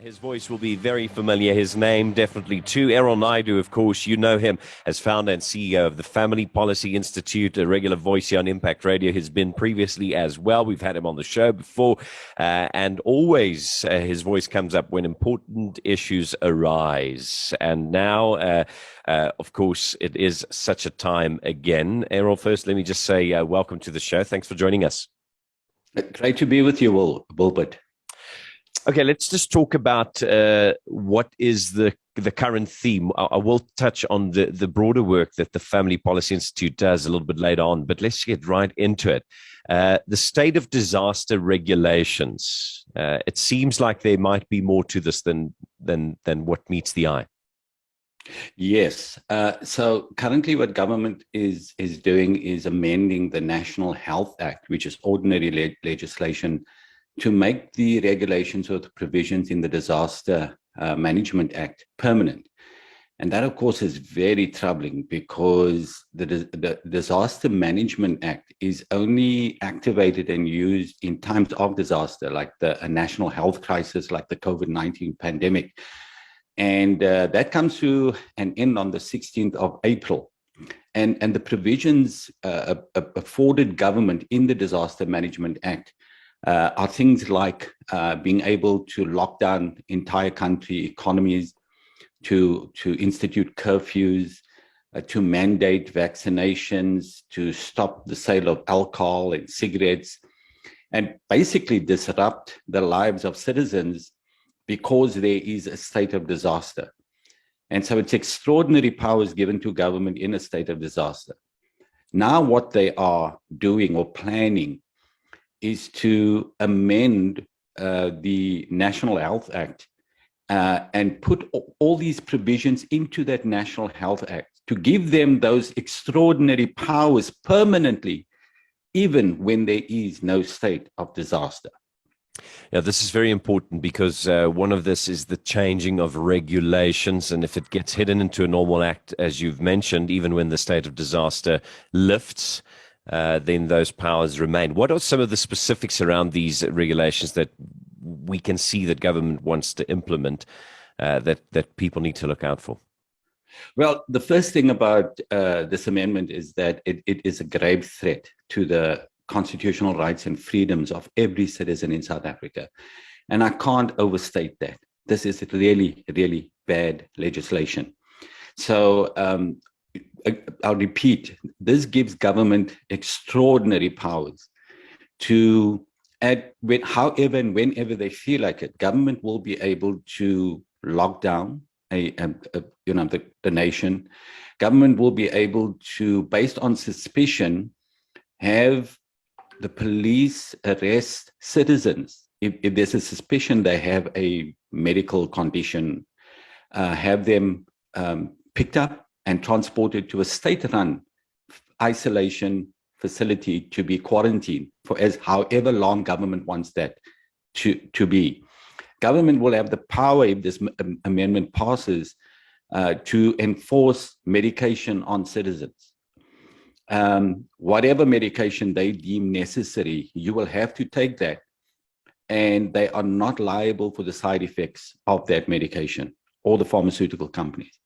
His voice will be very familiar. His name definitely too. Errol Naidu, of course, you know him as founder and CEO of the Family Policy Institute, a regular voice here on Impact Radio. He's been previously as well. We've had him on the show before, and always his voice comes up when important issues arise. And now, of course, it is such a time again. Errol, first, let me just say welcome to the show. Thanks for joining us. Great to be with you, Wilbert. Okay, let's just talk about what is the current theme. I will touch on the broader work that the Family Policy Institute does a little bit later on, but let's get right into it. The state of disaster regulations. It seems like there might be more to this than what meets the eye. Yes. So currently what government is doing is amending the National Health Act, which is ordinary legislation, to make the regulations or the provisions in the Disaster Management Act permanent. And that, of course, is very troubling because the Disaster Management Act is only activated and used in times of disaster, like a national health crisis, like the COVID-19 pandemic. And that comes to an end on the 16th of April. And the provisions afforded government in the Disaster Management Act are things like being able to lock down entire country economies, to institute curfews, to mandate vaccinations, to stop the sale of alcohol and cigarettes, and basically disrupt the lives of citizens because there is a state of disaster. And so it's extraordinary powers given to government in a state of disaster. Now what they are doing or planning is to amend the National Health Act and put all these provisions into that National Health Act to give them those extraordinary powers permanently, even when there is no state of disaster. Yeah, this is very important because one of this is the changing of regulations. And if it gets hidden into a normal act, as you've mentioned, even when the state of disaster lifts, then those powers remain. What are some of the specifics around these regulations that we can see that government wants to implement that people need to look out for? Well, the first thing about this amendment is that it is a grave threat to the constitutional rights and freedoms of every citizen in South Africa. And I can't overstate that. This is really, really bad legislation. So I'll repeat, this gives government extraordinary powers to however and whenever they feel like it. Government will be able to lock down the nation. Government will be able to, based on suspicion, have the police arrest citizens. If there's a suspicion they have a medical condition, have them picked up and transported to a state-run isolation facility to be quarantined for however long government wants that to be. Government will have the power, if this amendment passes, to enforce medication on citizens. Whatever medication they deem necessary, you will have to take that, and they are not liable for the side effects of that medication or the pharmaceutical companies.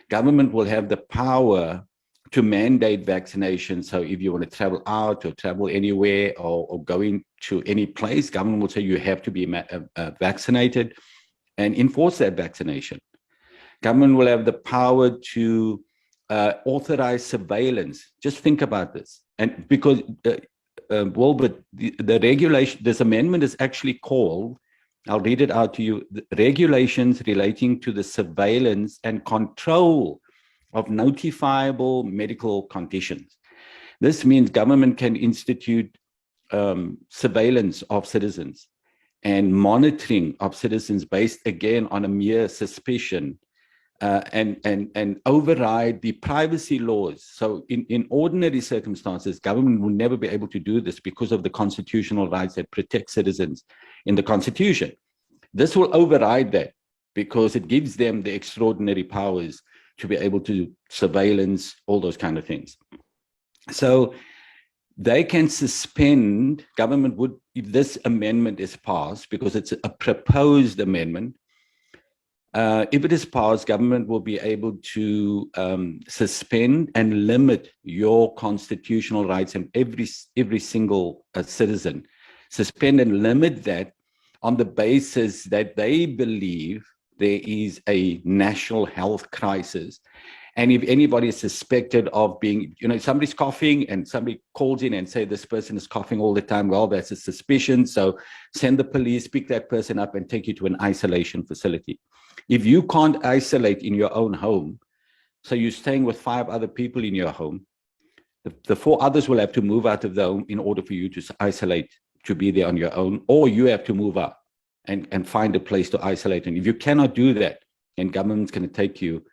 Government will have the power to mandate vaccination. So if you want to travel out or travel anywhere or go into any place, government will say you have to be vaccinated and enforce that vaccination. Government will have the power to authorize surveillance. Just think about this. And because, but the regulation, this amendment is actually called, I'll read it out to you, regulations relating to the surveillance and control of notifiable medical conditions. This means government can institute surveillance of citizens and monitoring of citizens based, again, on a mere suspicion, and override the privacy laws. So in ordinary circumstances, government will never be able to do this because of the constitutional rights that protect citizens in the Constitution. This will override that because it gives them the extraordinary powers to be able to surveillance, all those kind of things. So they can suspend, government would, if this amendment is passed, because it's a proposed amendment, If it is passed, government will be able to suspend and limit your constitutional rights, and every single citizen, suspend and limit that on the basis that they believe there is a national health crisis. And if anybody is suspected of being, somebody's coughing and somebody calls in and say this person is coughing all the time, well, that's a suspicion. So send the police, pick that person up and take you to an isolation facility. If you can't isolate in your own home, so you're staying with 5 other people in your home, the 4 others will have to move out of the home in order for you to isolate, to be there on your own, or you have to move out and find a place to isolate. And if you cannot do that, then government's going to take you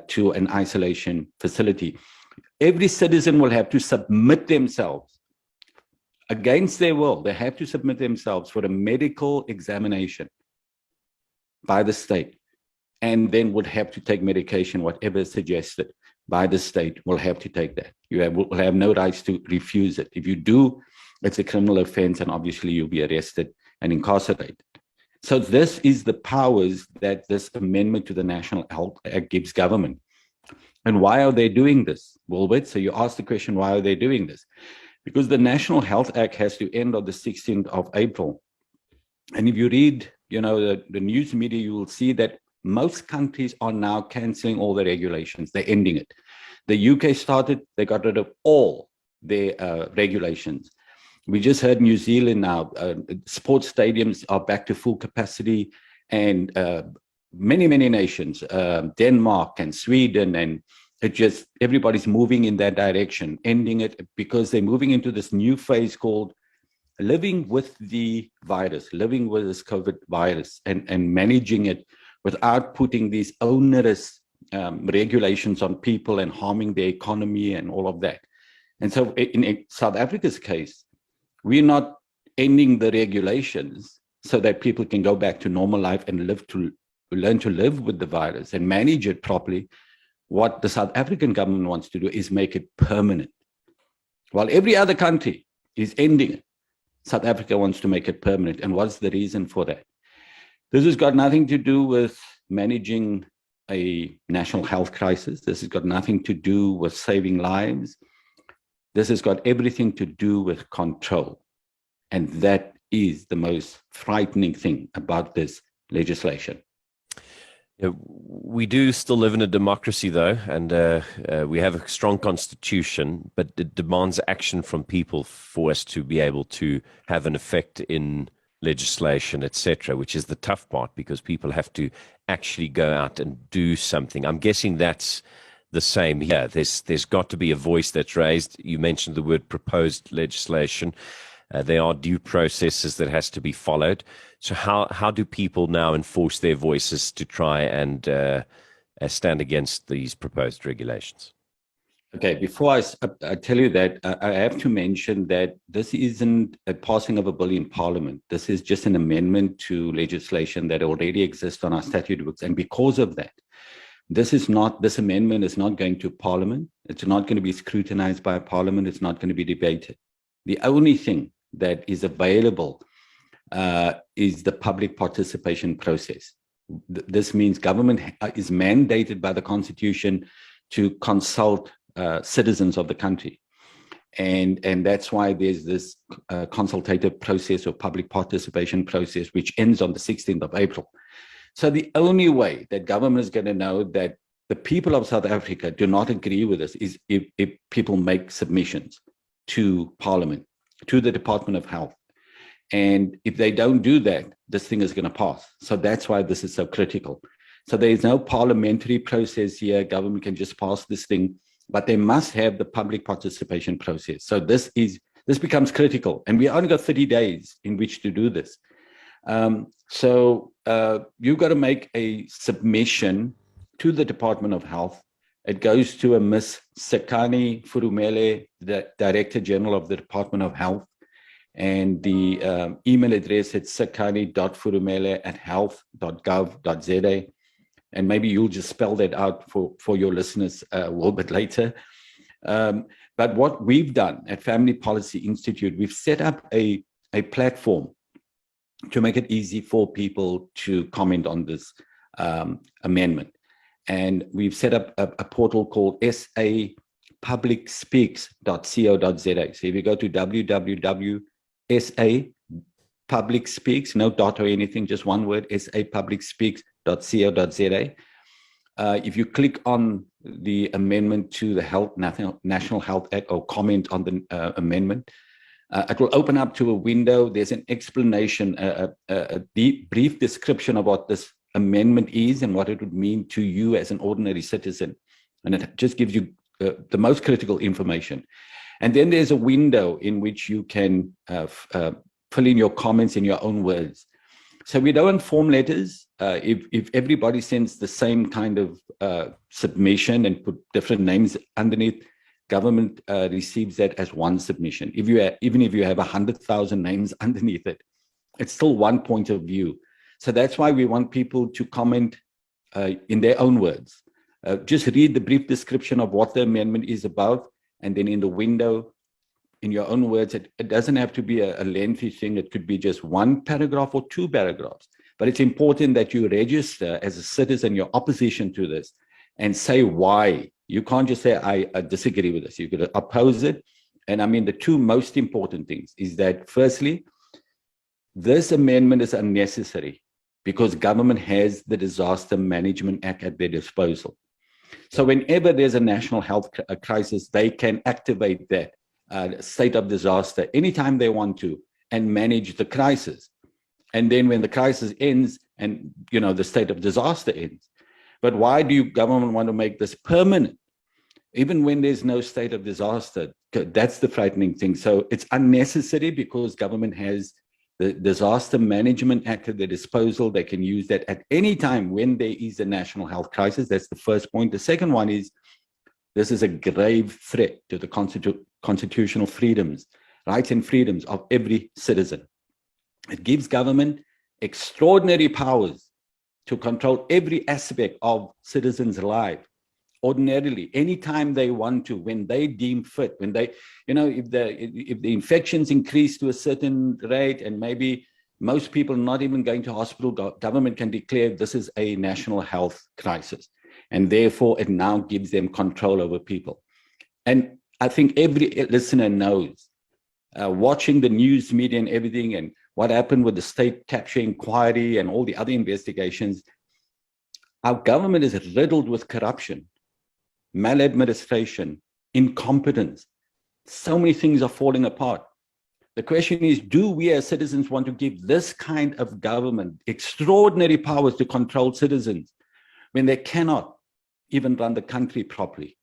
to an isolation facility. Every citizen will have to submit themselves against their will. They have to submit themselves for a medical examination by the state, and then would have to take medication, whatever is suggested by the state, will have to take that. You will have no rights to refuse it. If you do, it's a criminal offense, and obviously you'll be arrested and incarcerated. So this is the powers that this amendment to the National Health Act gives government. And why are they doing this, Wilbert? So you asked the question, why are they doing this? Because the National Health Act has to end on the 16th of April. And if you read, the news media, you will see that most countries are now canceling all the regulations. They're ending it. The UK started, they got rid of all their regulations. We just heard New Zealand now, sports stadiums are back to full capacity, and many, many nations, Denmark and Sweden, and everybody's moving in that direction, ending it, because they're moving into this new phase called living with the virus, living with this COVID virus, and managing it without putting these onerous regulations on people and harming the economy and all of that. And so in South Africa's case, we're not ending the regulations so that people can go back to normal life and learn to live with the virus and manage it properly. What the South African government wants to do is make it permanent. While every other country is ending it, South Africa wants to make it permanent. And what's the reason for that? This has got nothing to do with managing a national health crisis. This has got nothing to do with saving lives. This has got everything to do with control. And that is the most frightening thing about this legislation. We do still live in a democracy, though, and we have a strong constitution, but it demands action from people for us to be able to have an effect in legislation, etc., which is the tough part, because people have to actually go out and do something. I'm guessing that's the same here. There's got to be a voice that's raised. You mentioned the word proposed legislation. There are due processes that has to be followed. So how do people now enforce their voices to try and stand against these proposed regulations? Okay, before I tell you that, I have to mention that this isn't a passing of a bill in Parliament. This is just an amendment to legislation that already exists on our statute books. And because of that, this amendment is not going to Parliament. It's not going to be scrutinized by Parliament. It's not going to be debated. The only thing that is available is the public participation process. This means government is mandated by the Constitution to consult citizens of the country. And that's why there's this consultative process or public participation process, which ends on the 16th of April. So the only way that government is going to know that the people of South Africa do not agree with this is if people make submissions to Parliament, to the Department of Health. And if they don't do that, this thing is going to pass. So that's why this is so critical. So there is no parliamentary process here. Government can just pass this thing, but they must have the public participation process. So this becomes critical. And we only got 30 days in which to do this. So you've got to make a submission to the Department of Health. It goes to a Miss Sekani Furumele, the Director General of the Department of Health. And the email address is sekani.furumele@health.gov.za. And maybe you'll just spell that out for your listeners a little bit later. But what we've done at Family Policy Institute, we've set up a platform to make it easy for people to comment on this amendment. And we've set up a portal called sapublicspeaks.co.za. So if you go to www.sapublicspeaks, no dot or anything, just one word, sapublicspeaks.co.za. If you click on the amendment to the National Health Act, or comment on the amendment, it will open up to a window. There's an explanation, a brief description of what this amendment is and what it would mean to you as an ordinary citizen. And it just gives you the most critical information. And then there's a window in which you can fill in your comments in your own words. So we don't want form letters. If everybody sends the same kind of submission and put different names underneath, government receives that as one submission. Even if you have 100,000 names underneath it, it's still one point of view. So that's why we want people to comment in their own words. Just read the brief description of what the amendment is about, and then in the window, in your own words. It doesn't have to be a lengthy thing. It could be just one paragraph or two paragraphs. But it's important that you register as a citizen your opposition to this and say why. You can't just say, I disagree with this. You could oppose it. And I mean, the two most important things is that, firstly, this amendment is unnecessary because government has the Disaster Management Act at their disposal. So whenever there's a national health crisis, they can activate that state of disaster anytime they want to and manage the crisis. And then when the crisis ends and, the state of disaster ends. But why do government want to make this permanent? Even when there's no state of disaster, that's the frightening thing. So it's unnecessary because government has the Disaster Management Act at their disposal. They can use that at any time when there is a national health crisis. That's the first point. The second one is, this is a grave threat to the constitutional freedoms, rights and freedoms of every citizen. It gives government extraordinary powers to control every aspect of citizens' life, ordinarily, anytime they want to, when they deem fit, when they, if the infections increase to a certain rate and maybe most people not even going to hospital, government can declare this is a national health crisis. And therefore, it now gives them control over people. And I think every listener knows, watching the news media and everything, and what happened with the state capture inquiry and all the other investigations, our government is riddled with corruption, maladministration, incompetence. So many things are falling apart. The question is, do we as citizens want to give this kind of government extraordinary powers to control citizens when they cannot even run the country properly?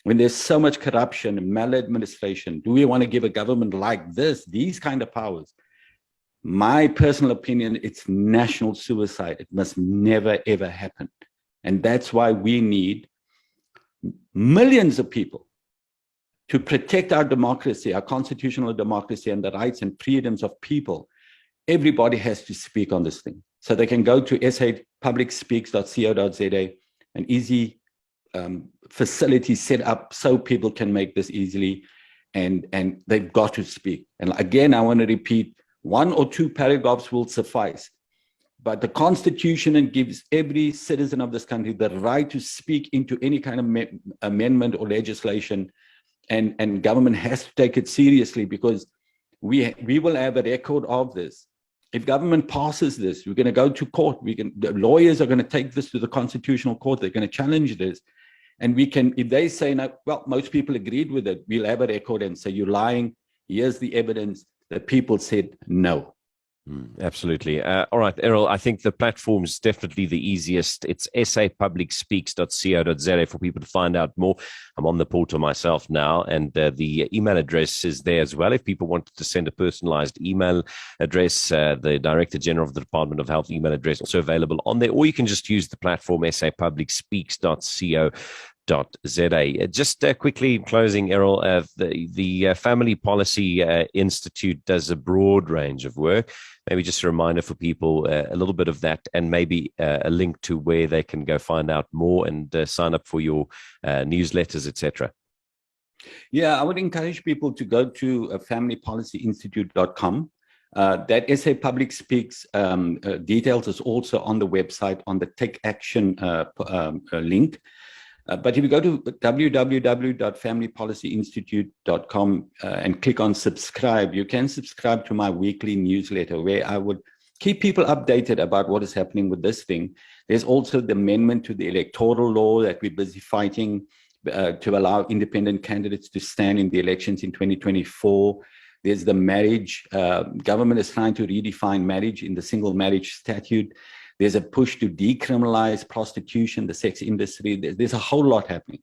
When there's so much corruption and maladministration, do we want to give a government like this, these kind of powers? My personal opinion, it's national suicide. It must never, ever happen. And that's why we need millions of people to protect our democracy, our constitutional democracy, and the rights and freedoms of people. Everybody has to speak on this thing. So they can go to sapublicspeaks.co.za, an easy facility set up so people can make this easily, and they've got to speak. And again, I want to repeat, 1 or 2 paragraphs will suffice. But the Constitution gives every citizen of this country the right to speak into any kind of amendment or legislation, and government has to take it seriously, because we will have a record of this. If government passes this, we're going to go to court. The lawyers are going to take this to the Constitutional Court. They're going to challenge this. And we can, if they say, no, well, most people agreed with it, we'll have a record and say, you're lying. Here's the evidence that people said no. Absolutely. All right, Errol, I think the platform is definitely the easiest. It's sapublicspeaks.co.za for people to find out more. I'm on the portal myself now, and the email address is there as well. If people wanted to send a personalized email address, the Director General of the Department of Health email address also available on there, or you can just use the platform sapublicspeaks.co.za. Just quickly in closing, Errol, the Family Policy Institute does a broad range of work. Maybe just a reminder for people, a little bit of that, and maybe a link to where they can go find out more and sign up for your newsletters, etc. Yeah, I would encourage people to go to familypolicyinstitute.com. That SA Public Speaks details is also on the website on the Take Action link. But if you go to www.familypolicyinstitute.com and click on subscribe, you can subscribe to my weekly newsletter where I would keep people updated about what is happening with this thing. There's also the amendment to the electoral law that we're busy fighting to allow independent candidates to stand in the elections in 2024. There's the marriage. Government is trying to redefine marriage in the single marriage statute. There's a push to decriminalize prostitution, the sex industry. There's a whole lot happening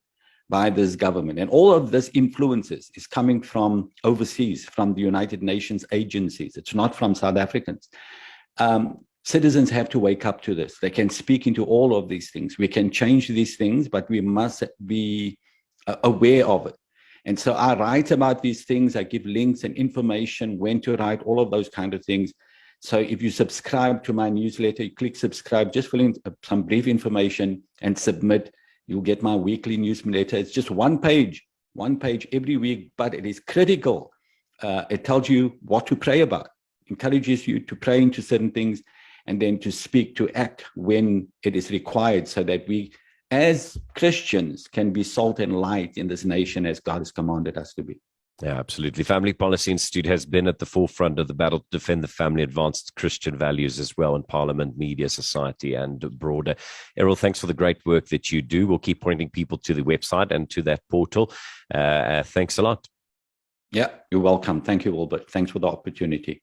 by this government. And all of this influences is coming from overseas, from the United Nations agencies. It's not from South Africans. Citizens have to wake up to this. They can speak into all of these things. We can change these things, but we must be aware of it. And so I write about these things. I give links and information, when to write, all of those kind of things. So if you subscribe to my newsletter, you click subscribe, just fill in some brief information and submit. You'll get my weekly newsletter. It's just one page every week, but it is critical. It tells you what to pray about, encourages you to pray into certain things, and then to speak, to act when it is required, so that we, as Christians, can be salt and light in this nation as God has commanded us to be. Yeah, absolutely. Family Policy Institute has been at the forefront of the battle to defend the family, advanced Christian values as well in Parliament, media, society, and broader. Errol, thanks for the great work that you do. We'll keep pointing people to the website and to that portal. Thanks a lot. Yeah, you're welcome. Thank you, Albert. Thanks for the opportunity.